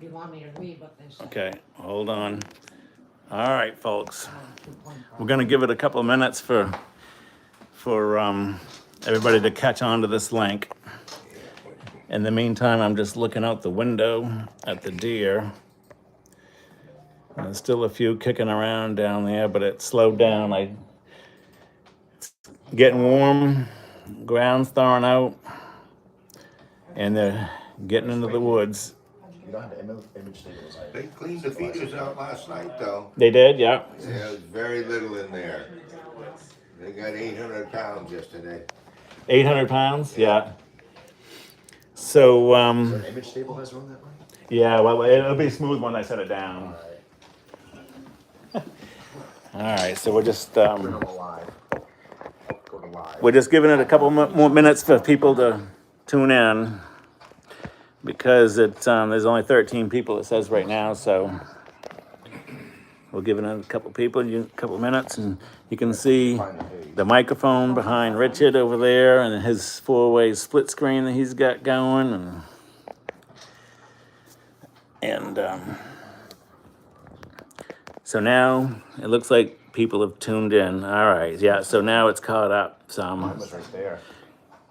You want me to read what they said? Okay, hold on. All right, folks. We're gonna give it a couple of minutes for everybody to catch on to this link. In the meantime, I'm just looking out the window at the deer. And there's still a few kicking around down there, but it slowed down. It's getting warm, ground's thawing out, and they're getting into the woods. You don't have to image stabilize. They cleaned the feeders out last night, though. They did, yeah. There's very little in there. They got 800 pounds yesterday. 800 pounds, yeah. So, Is there an image stabilizer on that one? yeah, well, it'll be smooth when I set it down. Alright. All right, so we're just Bring them alive. Go to live. we're just giving it a couple more minutes for people to tune in because it's there's only 13 people it says right now, so we'll give it a couple people, a couple minutes, and you can see Find the page. the microphone behind Richard over there and his 4-way split screen that he's got going, and so now it looks like people have tuned in. All right, yeah, so now it's caught up some. Mine was right there.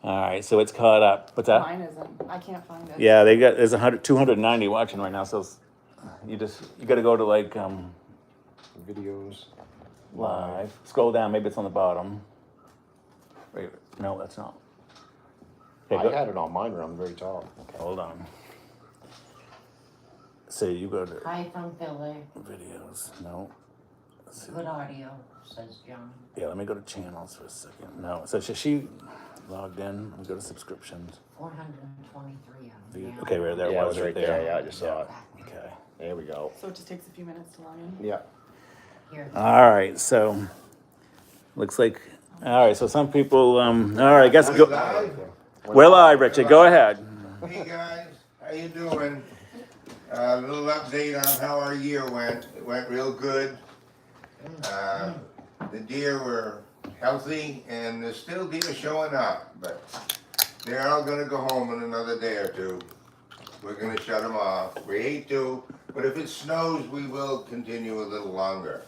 All right, so it's caught up. What's that? Mine isn't. I can't find it. Yeah, there's 290 watching right now, so you got to go to like Videos. live. Scroll down, maybe it's on the bottom. Wait, no, that's not. Okay, I had it on mine around the very top. hold on. So you go to Hi from Philly. videos. No. Let's see. Good audio, says John. Yeah, let me go to channels for a second. No, so she logged in. Let me go to subscriptions. 423 of them now. Okay, there it Yeah, it was was right right there. there. Yeah, I just saw it. Okay. There we go. So it just takes a few minutes to log in. Yeah. Here. All right, so looks like. All right, so some people. All right, I guess We go. live? We're live, Richard. Go ahead. Hey guys, how you doing? A little update on how our year went. It went real good. The deer were healthy, and there's still deer showing up, but they're all gonna go home in another day or two. We're gonna shut them off. We hate to, but if it snows, we will continue a little longer.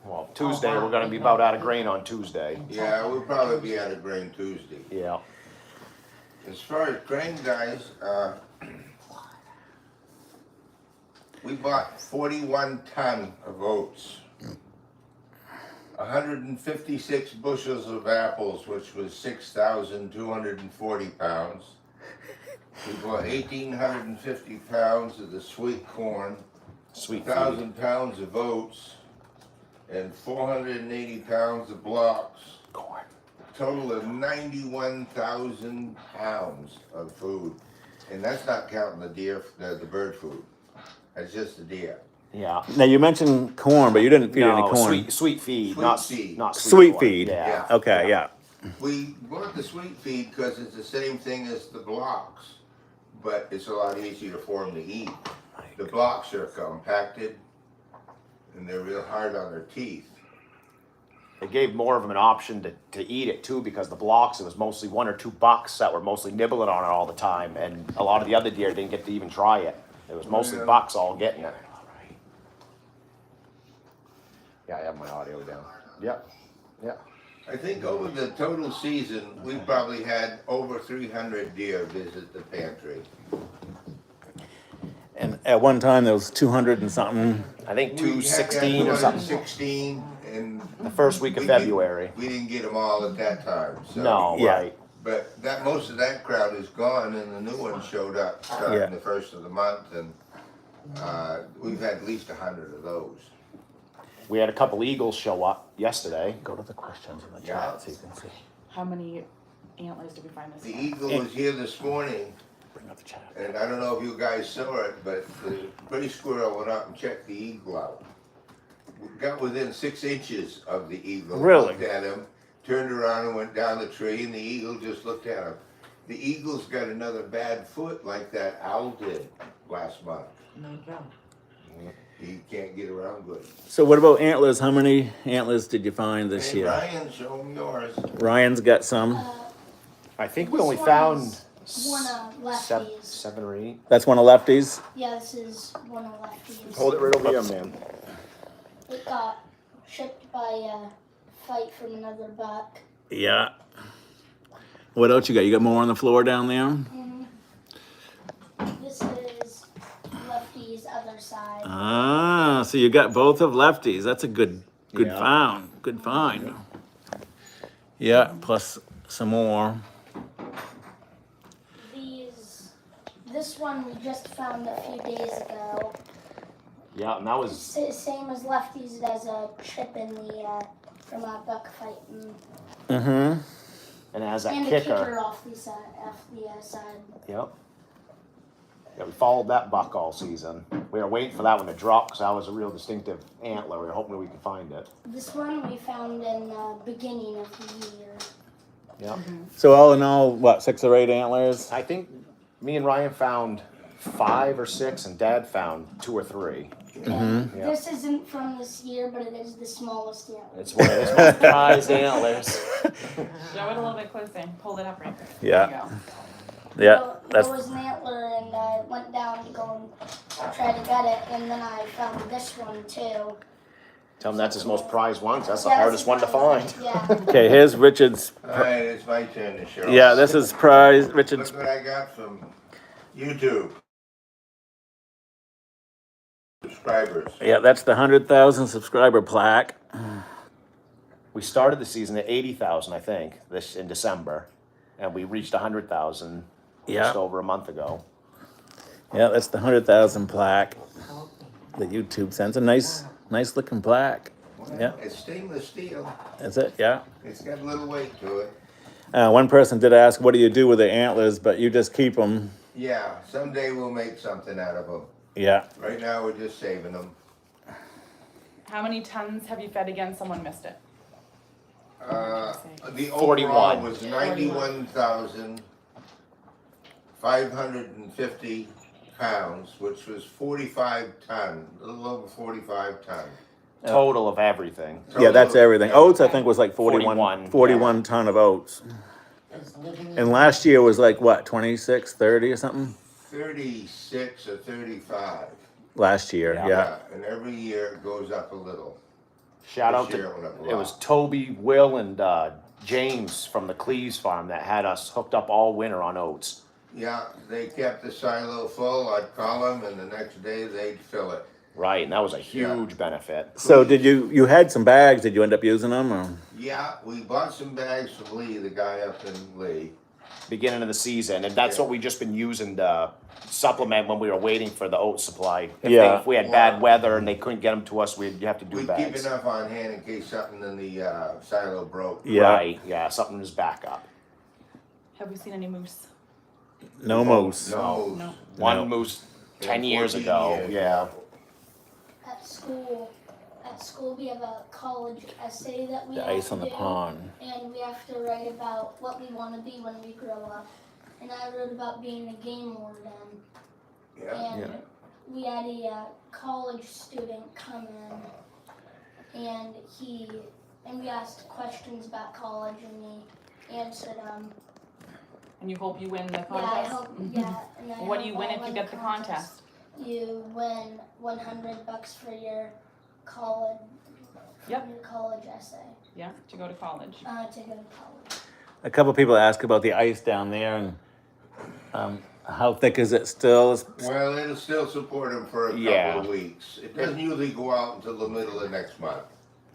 Well, Tuesday, we're gonna be about out of grain on Tuesday. Yeah, we'll probably be out of grain Tuesday. Yeah. As far as grain guys, we bought 41 ton of oats, 156 bushels of apples, which was 6,240 pounds. We bought 1,850 pounds of the sweet corn, Sweet feed. 1,000 pounds of oats, and 480 pounds of blocks. Corn. Total of 91,000 pounds of food. And that's not counting the deer, the bird food. That's just the deer. Yeah. Now you mentioned corn, but you didn't feed any No, corn. sweet feed, Sweet not feed. not Sweet corn. feed. Yeah. Okay, yeah. We bought the sweet feed because it's the same thing as the blocks, but it's a lot easier for them to eat. The blocks are compacted and they're real hard on their teeth. It gave more of them an option to eat it too, because the blocks, it was mostly 1 or 2 bucks that were mostly nibbling on it all the time, and a lot of the other deer didn't get to even try it. It was mostly Yeah. bucks all getting it. Yeah, I have my audio down. Yep. Yeah. I think over the total season, we probably had over 300 deer visit the pantry. And at one time there was 200 and something. I think We had 216 or something. 216, and The first week of we didn't- February. We didn't get them all at that time, so. No, Yeah. right. But that, most of that crowd is gone, and the new one showed up Yeah. starting the first of the month, and, we've had at least 100 of those. We had a couple eagles show up yesterday. Go to the questions in the Yeah. chat so you can see. How many antlers did we find this The year? eagle was here this morning, Bring up the chat. and I don't know if you guys saw it, but the gray squirrel went up and checked the eagle out. We got within 6 inches of the eagle. Really? Looked at him, turned around and went down the tree, and the eagle just looked at him. The eagle's got another bad foot like that owl did last month. No joke. He can't get around good. So what about antlers? How many antlers did you find this Hey, year? Ryan, show him yours. Ryan's got some. I think we only found One of Seven, lefties. 7 or 8. That's one of Lefty's? Yeah, this is one of lefties. Hold it right over here, man. It got shipped by a fight from another buck. Yeah. What else you got? You got more on the floor down there? This is lefty's other side. Ah, so you got both of Lefty's. That's a good Yeah. found. Good find. Yeah, plus some more. This one we just found a few days ago. Yeah, and that was Same as lefty's. It has a chip in the from a buck fight Mm-hmm. and it has that and a kicker off the side. Yep. Yeah, we followed that buck all season. We were waiting for that one to drop because that was a real distinctive antler. We were hoping we could find it. This one we found in the beginning of the year. Yep. So all in all, what, 6 or 8 antlers? I think me and Ryan found 5 or 6, and Dad found 2 or 3. Mm-hmm. Yeah. This isn't from this year, but it is the smallest antler. It's one of his most prized antlers. Show it a little bit closer. Hold it up right there. Yeah. There you go. Yeah, Well, that's there was an antler, and I went down to go and try to get it, and then I found this one too. Tell him that's his most prized one, 'cause that's the Yeah, hardest one to find. Yeah. okay. Here's Richard's. Alright, it's my turn to show. Yeah, this is prize. Richard's. Look what I got from YouTube. Subscribers. Yeah, that's the 100,000 subscriber plaque. We started the season at 80,000, I think, this in December, and we reached 100,000 Yeah. just over a month ago. Yeah, that's the 100,000 plaque that YouTube sends. A nice looking plaque. Yeah, It's stainless steel. that's it. Yeah. It's got a little weight to it. One person did ask, "What do you do with the antlers?" But you just keep them. Yeah, someday we'll make something out of them. Yeah. Right now, we're just saving them. How many tons have you fed again? Someone missed it. The 41. overall was 91,550 pounds, which was 45 ton, a little over 45 ton. Total of everything. Yeah, that's everything. Oats, I think, was like 41 41, ton of oats. Is living And last year was like, what, 26, 30 or something? 36 or 35. Last year, Yeah. yeah. And every year it goes up a little. Shout out This year to, it went up a it lot. was Toby, Will, and James from the Cleves farm that had us hooked up all winter on oats. Yeah, they kept the silo full. I'd call them, and the next day they'd fill it. Right, and that was a huge benefit. So did you had some bags, did you end up using them? Or? Yeah, we bought some bags from Lee, the guy up in Lee. Beginning of the season, and that's Yeah. what we just been using to supplement when we were waiting for the oat supply. Yeah. If we had bad weather and they couldn't get them to us, we'd have to do We'd keep bags. enough on hand in case something in the silo broke. Yeah. Right, yeah, something was back up. Have we seen any moose? No moose. No. No. One No. moose 10 years 14 ago, years. yeah. At school we have a college essay that we The have ice to on the do, pond. and we have to write about what we want to be when we grow up. And I wrote about being a game warden. Yeah. And Yeah. we had a college student come in, and we asked questions about college, and he answered them. And you hope you win the Yeah, I contest? hope. Yeah. And I What do hope you win I if you get the contest? You win $100 for your college. Yep. Your college essay Yeah, to go to college. to go to college. A couple people ask about the ice down there and how thick is it still? Well, it'll still support them for a couple Yeah. of weeks. It doesn't usually go out until the middle of next month.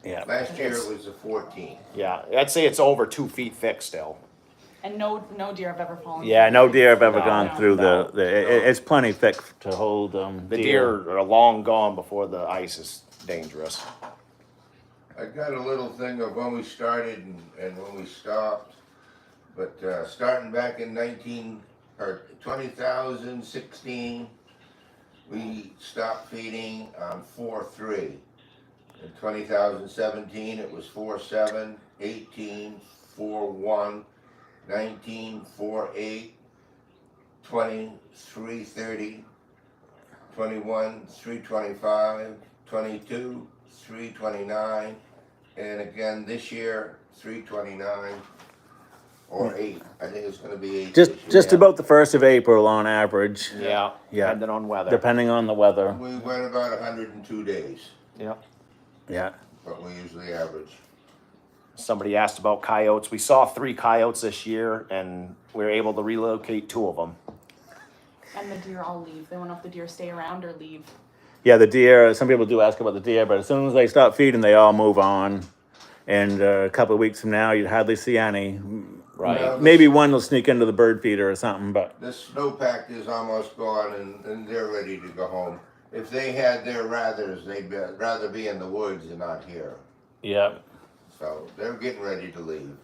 Yeah. Last year it was the 14th. Yeah, I'd say it's over 2 feet thick still. And no deer have ever fallen. Yeah, no deer have ever No, gone no, through no. it's plenty thick to hold The deer are long gone before the ice is dangerous. I got a little thing of when we started and when we stopped. But starting back in 2016, we stopped feeding on 4-3. In 2017, it was 4-7, 18, 4-1, 19, 4-8, 20, 3-30, 21, 3-25, 22, 3-29, and again this year, 3-29. or 8. I think it's gonna be 8 Just this year. just about the 1st of April on average, Yeah, Yeah. depending on weather. depending on the weather. We went about 102 days, Yeah. Yeah. but we usually average. Somebody asked about coyotes. We saw 3 coyotes this year, and we were able to relocate 2 of them. And the deer all leave. They want to know if the deer stay around or leave. Yeah, the deer, some people do ask about the deer, but as soon as they stop feeding, they all move on. And a couple of weeks from now, you'd hardly see any. Right. Well, Maybe one will sneak into the bird feeder or something, but This snowpack is almost gone and they're ready to go home. If they had their rathers, they'd rather be in the woods and not here. yeah. So they're getting ready to leave.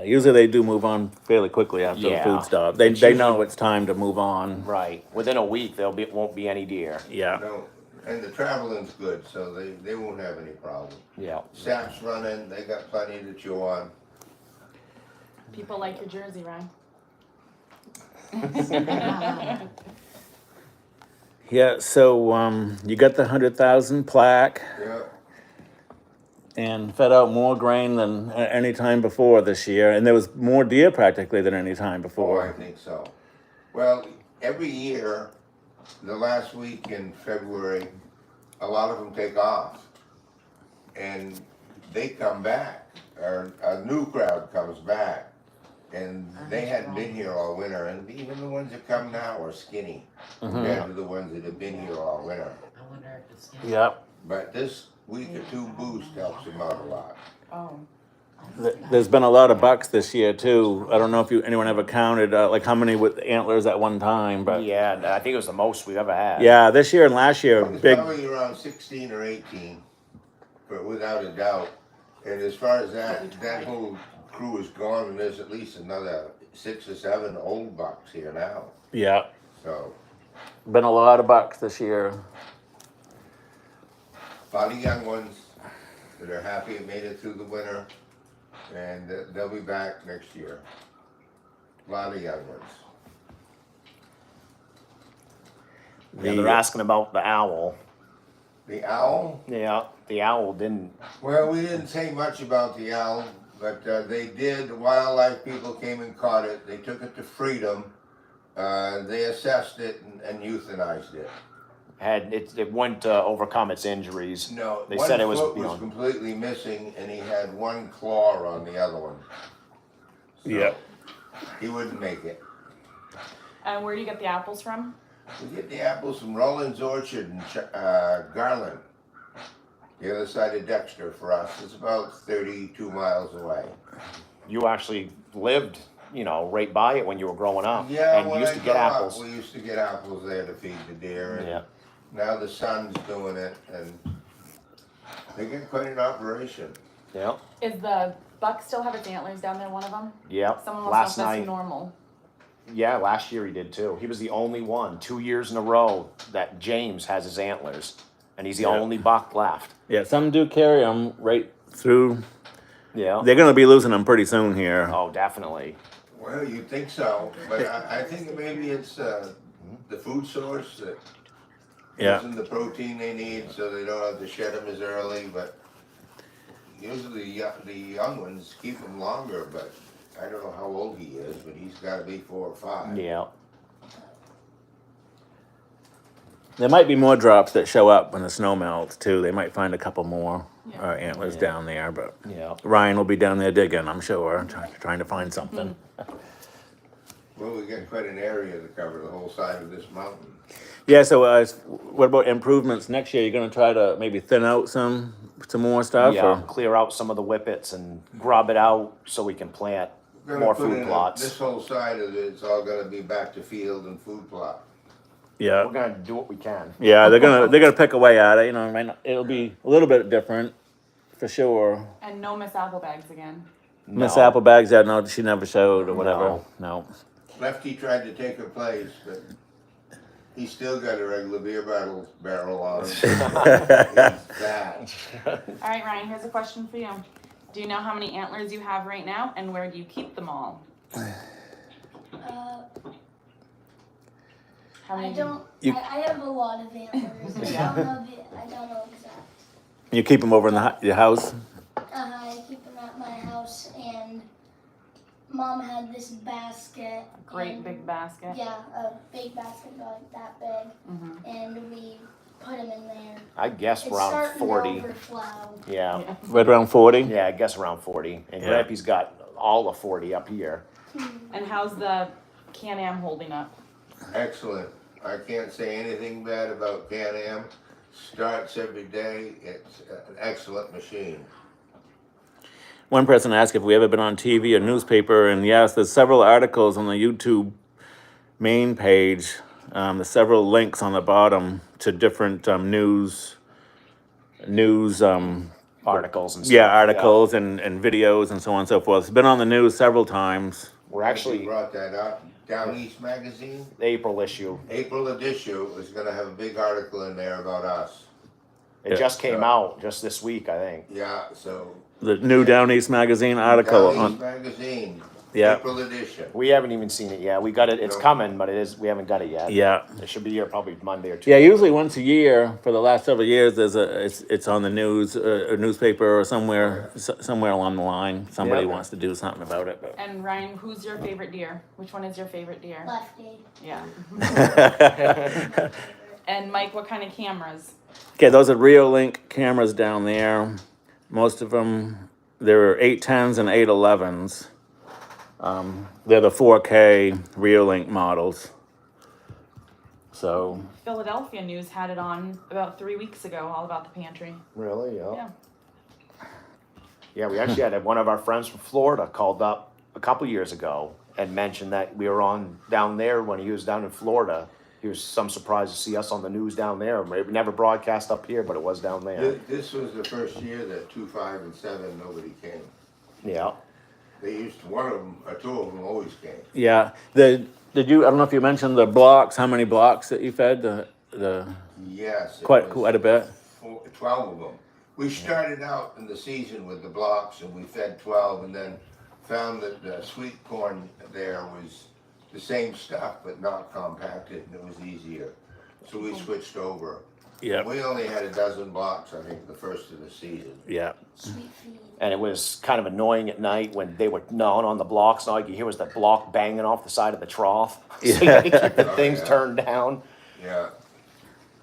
Usually they do move on fairly quickly after the Yeah. food stop. They It's they usually- know it's time to move on. Right. Within a week, won't be any deer. Yeah. No, and the traveling's good, so they won't have any problem. Yeah. Sap's running, they got plenty to chew on. People like your jersey, Ryan. Yeah, so you got the 100,000 plaque Yeah, and fed out more grain than any time before this year, and there was more deer practically than any time oh, I before. think so. Well, every year, the last week in February, a lot of them take off. And they come back, or a new crowd comes back. And they hadn't been here all winter, and even the ones that come now are skinny compared to the ones that have been here all winter. I wonder if it's. Yep. But this week or 2 boost helps them out a lot. Oh. There's been a lot of bucks this year too. I don't know if anyone ever counted like how many with antlers at one time, but Yeah, I think it was the most we've ever had. yeah, this year and last year, It's big. probably around 16 or 18, but without a doubt. And as far as that whole crew is gone, and there's at least another 6 or 7 old bucks here now. Yeah, So, been a lot of bucks this year. a lot of young ones that are happy it made it through the winter, and they'll be back next year. A lot of young ones. Yeah, they're asking about the owl. The owl? Yeah, the owl didn't. Well, we didn't say much about the owl, but they did. Wildlife people came and caught it. They took it to Freedom. They assessed it and euthanized it. It went to overcome its injuries. No, They one said it was foot was beyond. completely missing, and he had 1 claw on the other one. So Yeah. he wouldn't make it. And where do you get the apples from? We get the apples from Roland's Orchard in Garland, the other side of Dexter for us. It's about 32 miles away. You actually lived, right by it when you were growing up. Yeah, and when used I to get grew up, apples. we used to get apples there to feed the deer. And Yeah. now the son's doing it, and they get quite an operation. Yeah. Is the buck still have its antlers down there, one of them? Yeah. Someone wants Last to know if night. that's normal. Yeah, last year he did too. He was the only one, 2 years in a row, that James has his antlers, and he's the Yeah. only buck left. Yeah, some do carry them right through. Yeah. They're gonna be losing them pretty soon here. Oh, definitely. Well, you'd think so, but I think maybe it's the food source that Yeah. gives them the protein they need, so they don't have to shed them as early. But usually the young ones keep them longer. But I don't know how old he is, but he's got to be 4 or 5. Yeah. There might be more drops that show up when the snow melts too. They might find a couple more Yeah. antlers Yeah. down there, but Yeah. Ryan will be down there digging, I'm sure, trying to find something. Well, we got quite an area to cover the whole side of this mountain. Yeah. So, what about improvements next year? You're gonna try to maybe thin out some more stuff, Yeah. or Clear out some of the whippets and grub it out so we can plant We're gonna more put food in plots. This whole side of it's all gonna be back to field and food plot. yeah, We're gonna do what we can. yeah. They're gonna pick away at it. It might not, it'll be a little bit different, for sure. And no Miss Applebags again. Miss No. Applebags, no, she never showed or whatever. No. Lefty tried to take her place, but he still got a regular beer barrel on him. He's fat. All right, Ryan, here's a question for you. Do you know how many antlers you have right now, and where do you keep them all? How I many? don't. You- I have a lot of antlers. I don't know exact. You keep them over in your house. I keep them at my house, and Mom had this basket. Great and- big basket. Yeah, a big basket like that big, Mm-hmm. and we put them in there. I guess It's around starting 40. to overflow. Yeah. Right around 40? Yeah, I guess around 40. And Yeah. Grampy's got all of 40 up here. And how's the Can-Am holding up? Excellent. I can't say anything bad about Can-Am. Starts every day. It's an excellent machine. One person asked if we ever been on TV or newspaper, and yes, there's several articles on the YouTube main page. There's several links on the bottom to different news Articles and stuff. yeah, articles and videos and so on and so forth. It's been on the news several times. We're You actually, brought that up. Down East Magazine, the April issue. April issue is going to have a big article in there about us. It Yeah. just came out just this week, I think. Yeah, so The new Down East Magazine article Down East on, Magazine, Yeah. April edition. We haven't even seen it yet. We got it. It's No. coming, but we haven't got it yet. yeah. It should be here probably Monday or Tuesday. Yeah, usually once a year for the last several years, it's on the news, a newspaper or somewhere along the line. Somebody Yeah. wants to do something about it. But. And Ryan, who's your favorite deer? Which one is your favorite deer? Lefty. Yeah. And Mike, what kind of cameras? Okay, those are Reolink cameras down there. Most of them, there are 810s and 811s. They're the 4K Reolink models. So, Philadelphia News had it on about 3 weeks ago, all about the pantry. Really? Yeah. Yeah. Yeah, we actually had one of our friends from Florida called up a couple years ago and mentioned that we were on down there when he was down in Florida. He was some surprised to see us on the news down there. It never broadcast up here, but it was down there. This was the first year that 2, 5, and 7 nobody came. Yeah. They used to, one of them or two of them always came. yeah. Did you, I don't know if you mentioned the blocks, how many blocks that you fed? The Yes. it quite was a bit. 12 of them. We started out in the season with the blocks and we fed 12 and then found that the sweet corn there was the same stuff but not compacted and it was easier. So we switched over. Yeah. We only had a dozen blocks, I think, the first of the season. Yeah. Sweet feed. And it was kind of annoying at night when they were gnawing on the blocks. And all you could hear was the block banging off the side of the trough. So you had to keep the Oh, things yeah. turned down. Yeah.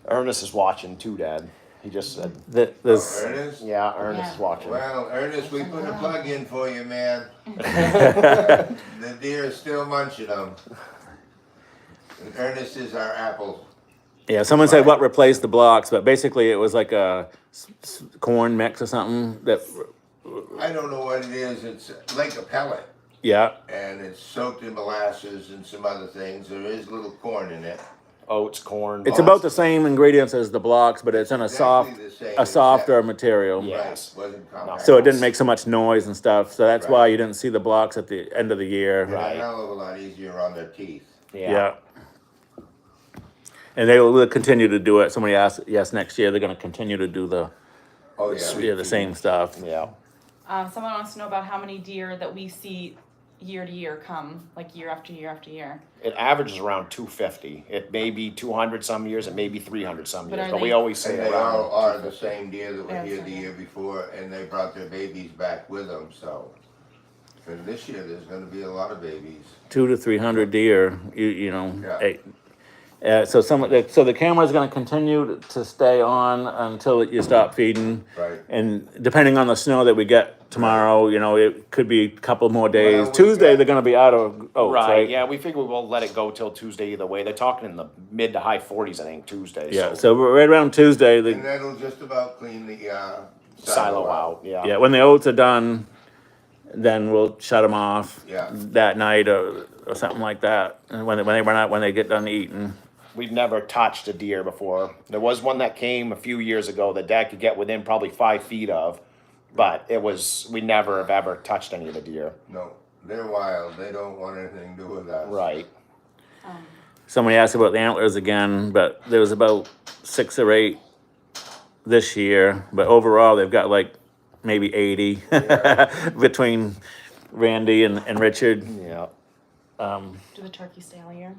Ernest is watching too, Dad. He just said, There's, Ernest? yeah, Ernest Yeah. is watching. Well, Ernest, we put a plug in for you, man. The deer is still munching them. And Ernest is our apple. yeah, someone said what replaced the blocks, but basically it was like a corn mix or something that, I don't know what it is. It's like a pellet. yeah. And it's soaked in molasses and some other things. There is little corn in it. Oats, corn. It's about the same ingredients as the blocks, but it's in a Exactly the same, a softer except- material. Yeah. Right, wasn't compact. So it didn't make so much noise and stuff. So that's Right. why you didn't see the blocks at the end of the year. And Right. a hell of a lot easier on their teeth. Yeah. And they will continue to do it. Somebody asked, yes, next year they're going to continue to do the Oh, yeah. yeah, the same stuff. Yeah. Someone wants to know about how many deer that we see year to year come, like year after year after year. It averages around 250. It may be 200 some years, it may be 300 some But years, are but we they- always say And they around. all are the same deer that were Yeah, here same the deer. year before, and they brought their babies back with them, so. And this year, there's gonna be a lot of babies. 200 to 300 deer, you know. Yeah. So so the camera's going to continue to stay on until you stop feeding. Right. And depending on the snow that we get tomorrow, you know, it could be a couple more days. Well, we've Tuesday got- they're going to be out of oats, Right, right? yeah, we figure we'll let it go till Tuesday either way. They're talking in the mid to high 40s, I think, Tuesday. Yeah. So we're right around Tuesday. And that'll just about clean the, silo out, yeah. Yeah, when the oats are done, then we'll shut them off. Yeah. That night or something like that. And when they run out, when they get done eating. We've never touched a deer before. There was one that came a few years ago that Dad could get within probably 5 feet of, but we never have ever touched any of the deer. No, they're wild, they don't want anything to do with us. Right. Somebody asked about the antlers again, but there was about 6 or 8 this year. But overall, they've got like maybe 80 between Randy and Richard. Yeah. Do the turkeys stay all year?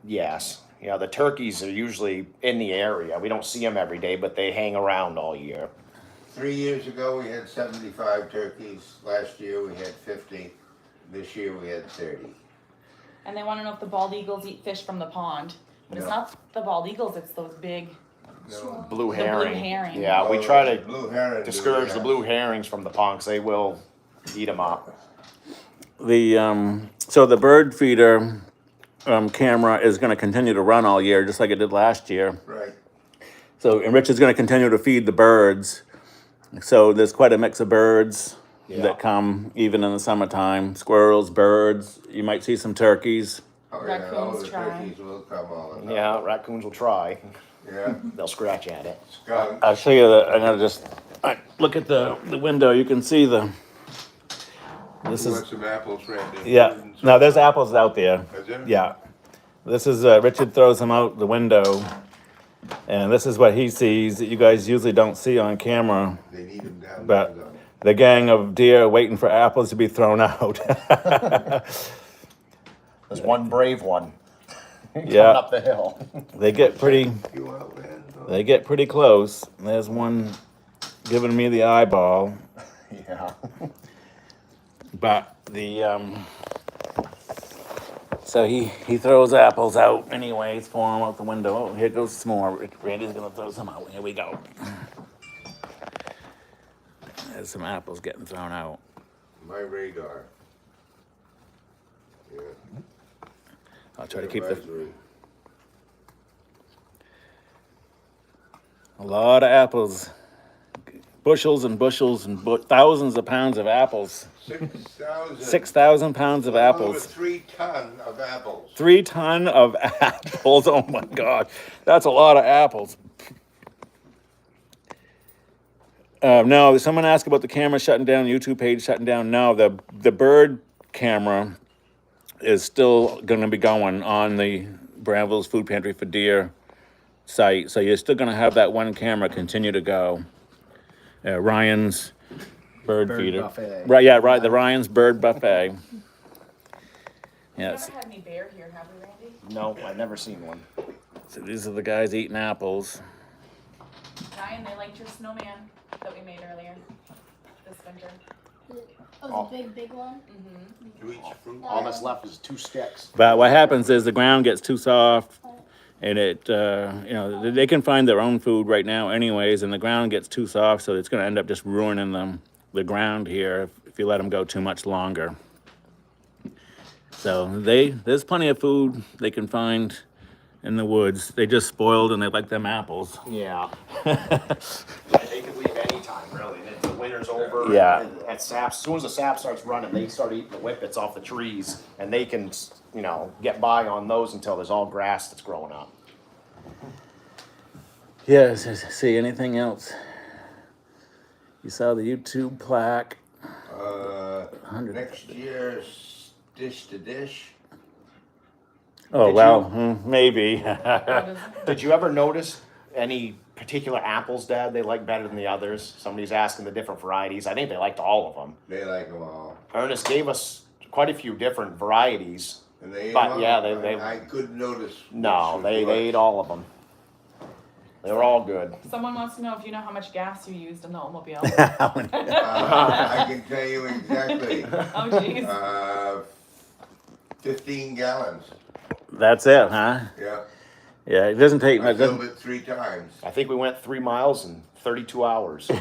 Yes. Yeah, the turkeys are usually in the area. We don't see them every day, but they hang around all year. 3 years ago, we had 75 turkeys. Last year, we had 50. This year we had 30. And they want to know if the bald eagles eat fish from the pond. But it's not the bald eagles, it's those big. No. Blue The blue herring. herring. Yeah, we try to Blue herring do, discourage the yeah. blue herrings from the pond 'cause they will eat them up. So the bird feeder camera is going to continue to run all year, just like it did last year. Right. So, and Rich is going to continue to feed the birds. So there's quite a mix of birds Yeah. that come even in the summertime. Squirrels, birds. You might see some turkeys. Oh, yeah, all Raccoons the try. turkeys will come all the time. Yeah, raccoons will try. Yeah. They'll scratch at it. Skunk. I'll show you that. I'm gonna just look at the window. You can see this You is want some apples, Randy? yeah. No, there's apples out there. Is there? Yeah. This is Richard throws them out the window, and this is what he sees that you guys usually don't see on camera. They need them down But there, though. the gang of deer waiting for apples to be thrown out. There's one brave one coming Yeah. up the hill. They get pretty. You out, man? They get pretty close. There's one giving me the eyeball, Yeah. but so he throws apples out anyways for him out the window. Oh, here goes some more. Randy's gonna throw some out. Here we go. There's some apples getting thrown out. My radar. Yeah. I'll try to keep the Advisory. a lot of apples, bushels and bushels and thousands of pounds of apples. 6,000. 6,000 pounds of Over apples. 3 ton of apples. 3 ton of apples. Oh my God, that's a lot of apples. No, someone asked about the camera shutting down, YouTube page shutting down. No, the bird camera is still going to be going on the Brownville's Food Pantry for Deer site. So you're still going to have that one camera continue to go. Ryan's bird feeder. buffet. Right, yeah, right. The Ryan's bird buffet. Yes. We haven't had any bear here, have we, Randy? No, I've never seen one. So these are the guys eating apples. Ryan, they liked your snowman that we made earlier this winter. Oh, the big one. To each fruit. All that's left is 2 sticks. But what happens is the ground gets too soft, and they can find their own food right now anyways, and the ground gets too soft, so it's going to end up just ruining the ground here if you let them go too much longer. So there's plenty of food they can find in the woods. They just spoiled and they like them apples. Yeah. They could leave anytime, really. And if the winter's over, Yeah. at sap, as soon as the sap starts running, they start eating the whippets off the trees, and they can, get by on those until there's all grass that's growing up. Yes, see anything else? You saw the YouTube plaque. 100. Next year, dish to dish. Oh, Did well, maybe. What is it? Did you ever notice any particular apples, Dad, they like better than the others? Somebody's asking the different varieties. I think they liked all of them. They like them all. Ernest gave us quite a few different varieties. And they ate But, them all. yeah, they- I couldn't notice. No, which was they what. ate all of them. They were all good. Someone wants to know if you know how much gas you used in the automobile. I can tell you exactly. Oh, jeez. 15 gallons. That's it, huh? Yeah. Yeah, it doesn't take I much. filled it 3 times. I think we went 3 miles in 32 hours. No,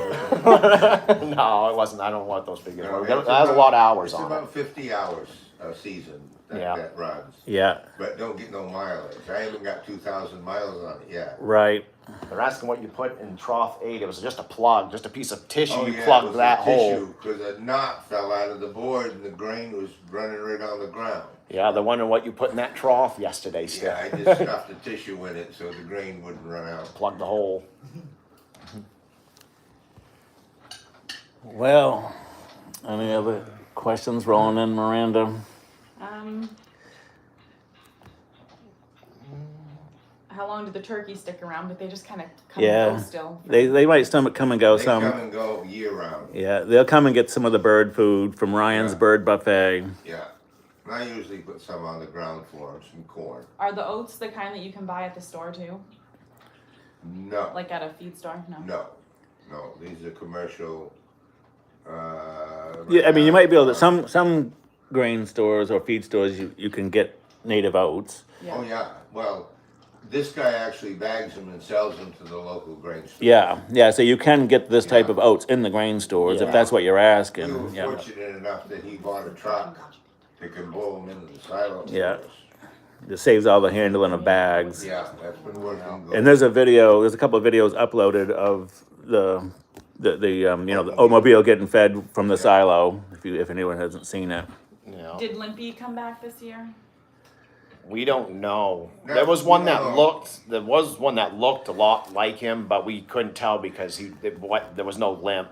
it wasn't. I don't know what those figures were. That It's has a about- lot of hours it's on it. about 50 hours a season Yeah. that runs. Yeah, But don't get no mileage. I haven't got 2,000 miles on it yet. right. They're asking what you put in trough 8. It was just a plug, just a piece of tissue. Oh, You yeah, plugged that hole. Because a knot fell out of the board and the grain was running right on the ground. Yeah, they're wondering what you put in that trough yesterday still. Yeah, I just stuffed the tissue in it so the grain wouldn't run out. Plug the hole. Well, any other questions rolling in, Miranda? How long do the turkeys stick around? But they just kind of come Yeah. and go still. They might stomach come and go They some. come and go year round. Yeah, they'll come and get some of the bird food from Ryan's Yeah. Bird Buffet. Yeah. And I usually put some on the ground floor, some corn. Are the oats the kind that you can buy at the store too? No. Like at a feed store? No. No, these are commercial. Yeah, I mean, you might be able to. Some grain stores or feed stores, you can get native oats. Yeah. Oh, yeah, well, this guy actually bags them and sells them to the local grain store. Yeah, so you can get this type Yeah. of oats in the grain stores if Yeah. that's what you're We were asking. Yeah, fortunate enough that he bought a truck that can blow them into the silos for Yeah. us. it saves all the handling of bags. Yeah, that's been working good. And there's a couple of videos uploaded of the the automobile getting fed from the silo. If anyone hasn't seen it. Yeah. Did Limpy come back this year? We don't know. No, There was one we that don't know. looked a lot like him, but we couldn't tell because there was no limp,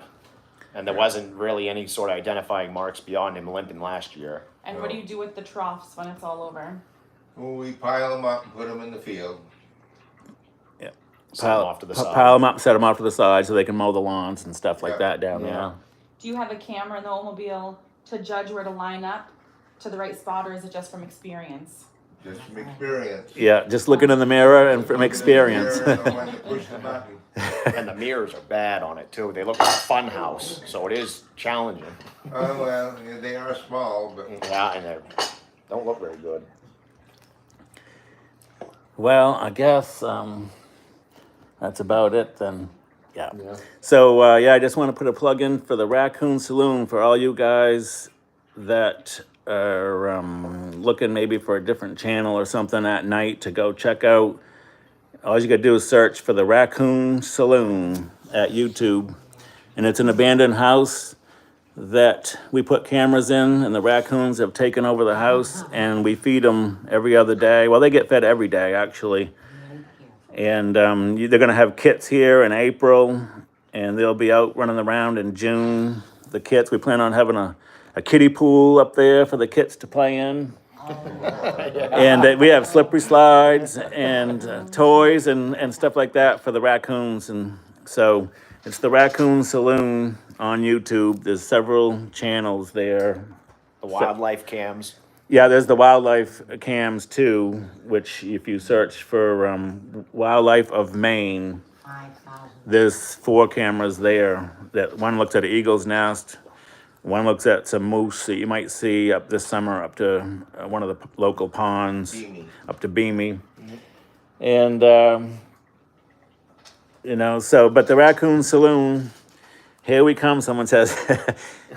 and there wasn't really any sort of identifying marks beyond him limping last year. And what do you do with the troughs when it's all over? Well, we pile them up and put them in the field. Set them off to the side. Pile them up, set them off to the side so they can mow the lawns and stuff like Yeah. that down Yeah. there. Do you have a camera in the automobile to judge where to line up to the right spot, or is it just from experience? Just from experience. Yeah, just looking in the mirror and from experience. Look in the mirror and know when to push the button. And the mirrors are bad on it too. They look like a fun house, so it is challenging. Oh, well, yeah, they are small, but Yeah, and they don't look very good. Well, I guess that's about it then. Yeah. Yeah. So I just want to put a plug in for the Raccoon Saloon for all you guys that are looking maybe for a different channel or something at night to go check out. All you gotta do is search for the Raccoon Saloon at YouTube, and it's an abandoned house that we put cameras in, and the raccoons have taken over the house, and we feed them every other day. Well, they get fed every day actually. And they're going to have kits here in April, and they'll be out running around in June. The kits, we plan on having a kiddie pool up there for the kits to play in. And we have slippery slides and toys and stuff like that for the raccoons. And so it's the Raccoon Saloon on YouTube. There's several channels there. The wildlife cams. Yeah, there's the wildlife cams too, which if you search for wildlife of Maine, 5,000. there's 4 cameras there. That one looks at an eagle's nest, one looks at some moose that you might see up this summer up to one of the local ponds, Beamy. up to Beamy. And, but the Raccoon Saloon, here we come, someone says.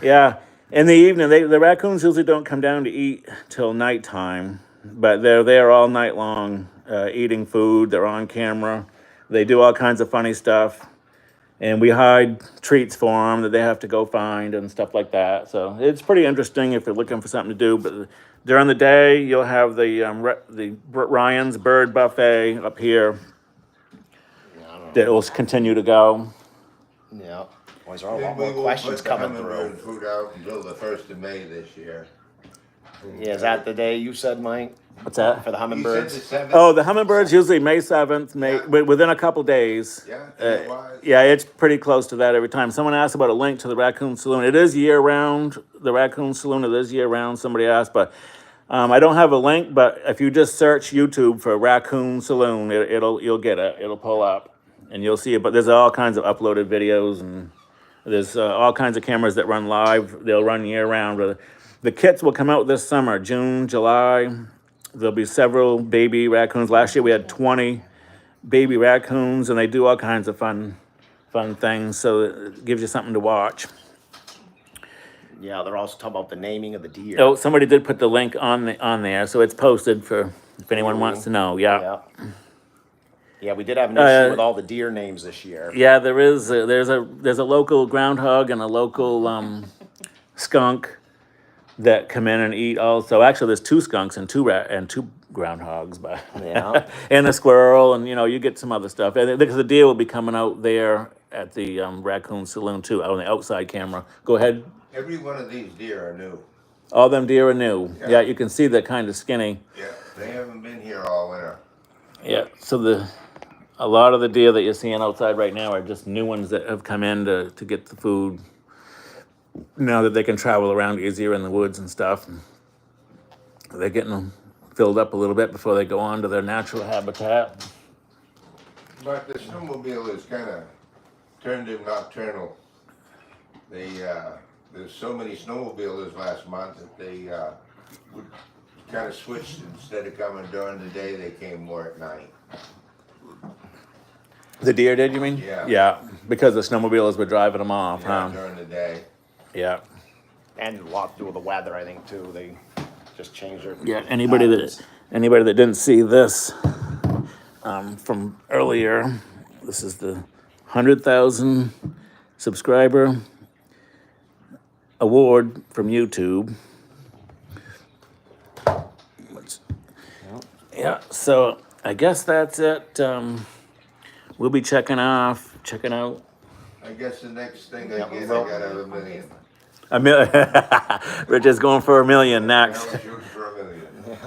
Yeah. In the evening, the raccoons usually don't come down to eat till nighttime, but they're there all night long, eating food. They're on camera. They do all kinds of funny stuff, and we hide treats for them that they have to go find and stuff like that. So it's pretty interesting if you're looking for something to do. But during the day, you'll have the Ryan's Bird Buffet up here that will continue to go. Yeah. Boys, there are a lot then we more will questions put the coming hummingbird through. food out until the 1st of May this year. Yeah, is that the day you said, Mike, What's that? for the You said the hummingbirds? 7th? Oh, the hummingbirds usually May 7th, Yeah. within a couple days. Yeah, it was. Yeah, it's pretty close to that every time. Someone asked about a link to the Raccoon Saloon. It is year round. The Raccoon Saloon, it is year round. Somebody asked, but I don't have a link. But if you just search YouTube for Raccoon Saloon, you'll get it. It'll pull up, and you'll see it. But there's all kinds of uploaded videos, and there's all kinds of cameras that run live. They'll run year round. The kits will come out this summer, June, July. There'll be several baby raccoons. Last year we had 20 baby raccoons, and they do all kinds of fun things. So it gives you something to watch. Yeah, they're also talking about the naming of the deer. Oh, somebody did put the link on there, so it's posted for if anyone wants to know. Yeah. Yeah, we did have an issue with all the deer names this year. Yeah, there is. There's a local groundhog and a local skunk that come in and eat. Also, actually, there's 2 skunks and two groundhogs, but Yeah. and a squirrel, and you get some other stuff. And because the deer will be coming out there at the Raccoon Saloon too, out on the outside camera. Go ahead. Every one of these deer are new. All them deer are new. Yeah. Yeah, you can see they're kind of skinny. Yeah, they haven't been here all winter. Yeah, so a lot of the deer that you're seeing outside right now are just new ones that have come in to get the food. Now that they can travel around easier in the woods and stuff, they're getting them filled up a little bit before they go on to their natural habitat. But the snowmobile is kind of turned him nocturnal. there's so many snowmobilers last month that they, would kind of switched, instead of coming during the day, they came more at night. The deer did, you mean? Yeah. Yeah, because the snowmobilers were driving them off, Yeah, huh? during the day. Yeah. And a lot to do with the weather, I think, too. They just changed their. Yeah, anybody that didn't see this from earlier, this is the 100,000 subscriber award from YouTube. Yeah, so I guess that's it. We'll be checking out. I guess the next thing I Yeah, get, I well- gotta have $1 million. Rich is going for $1 million next. Now I'm shooting for $1 million.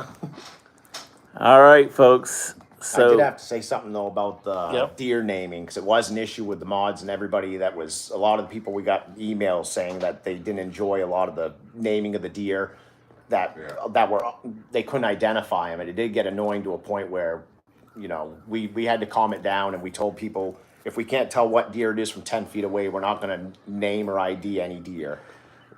All right, folks. I did So have to say something though about the Yep. deer naming, because it was an issue with the mods and everybody. That was a lot of the people, we got emails saying that they didn't enjoy a lot of the naming of the deer, that Yeah. that were, they couldn't identify them, and it did get annoying to a point where, you know, we had to calm it down, and we told people, if we can't tell what deer it is from 10 feet away, we're not going to name or ID any deer.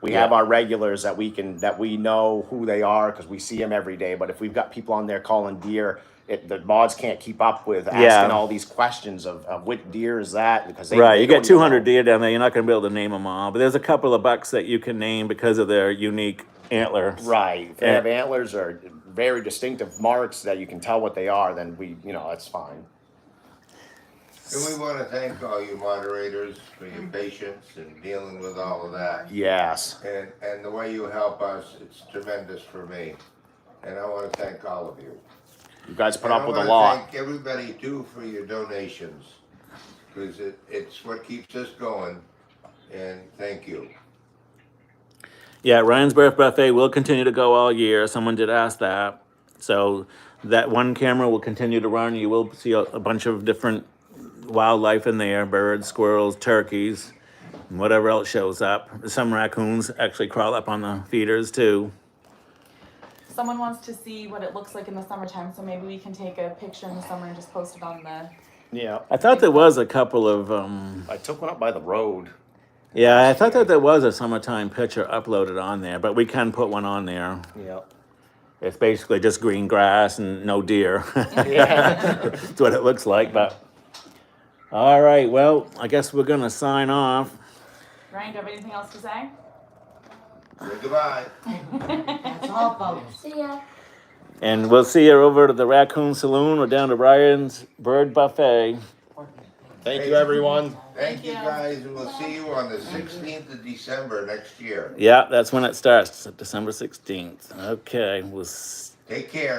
We have our regulars that we know who they are because we see them every day. But if we've got people on there calling deer, the mods can't keep up with asking all these questions of which deer is that, because right, they you don't got even 200 know. deer down there. You're not going to be able to name them all, but there's a couple of bucks that you can name because of their unique antlers. Right. If they Yeah. have antlers or very distinctive marks that you can tell what they are, then that's fine. And we wanna thank all you moderators for your patience in dealing with all of that. Yes. And the way you help us, it's tremendous for me. And I wanna thank all of you. You guys put And up with a I lot. wanna thank everybody too for your donations, because it's what keeps us going, and thank you. Yeah, Ryan's Birth Buffet will continue to go all year. Someone did ask that. So that one camera will continue to run. You will see a bunch of different wildlife in there, birds, squirrels, turkeys, and whatever else shows up. Some raccoons actually crawl up on the feeders too. Someone wants to see what it looks like in the summertime, so maybe we can take a picture in the summer and just post it on the. Yeah. I thought there was a couple of, I took one up by the road. yeah, I thought that there was a summertime picture uploaded on there, but we can put one on there. Yeah. It's basically just green grass and no deer. Yeah. That's what it looks like, but. All right, well, I guess we're gonna sign off. Ryan, do you have anything else to say? Say goodbye. That's all, folks. See ya. And we'll see you over to the Raccoon Saloon or down to Ryan's Bird Buffet. Thank you, everyone. Thank you you. guys, and we'll see you on the 16th of December next year. Yeah, that's when it starts, December 16th. Okay, Take care.